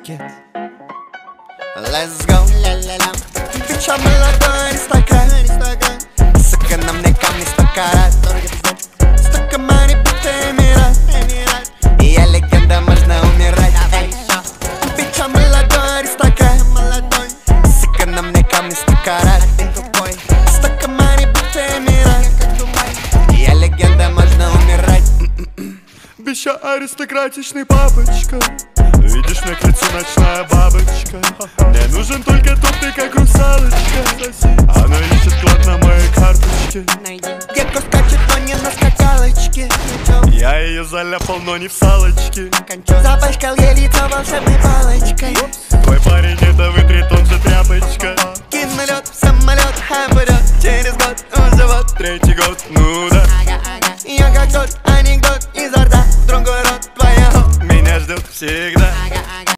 пакет. Let's go, ля-ля-ля. Бича молодой аристократ, сука, на мне камни 100 карат. 100 камней, будто эмират. И я легенда, можно умирать. Бича молодой аристократ, сука, на мне камни 100 карат. 100 камней, будто эмират. И я легенда, можно умирать. Бича аристократичный папочка, видишь, на крыльцу ночная бабочка. Мне нужен только тупый, как русалочка. Она ищет клад на моей карточке. Детка скачет, но не на скакалочке. Я ее заляпал, но не в салочке. Запачкал ей лицо волшебной палочкой.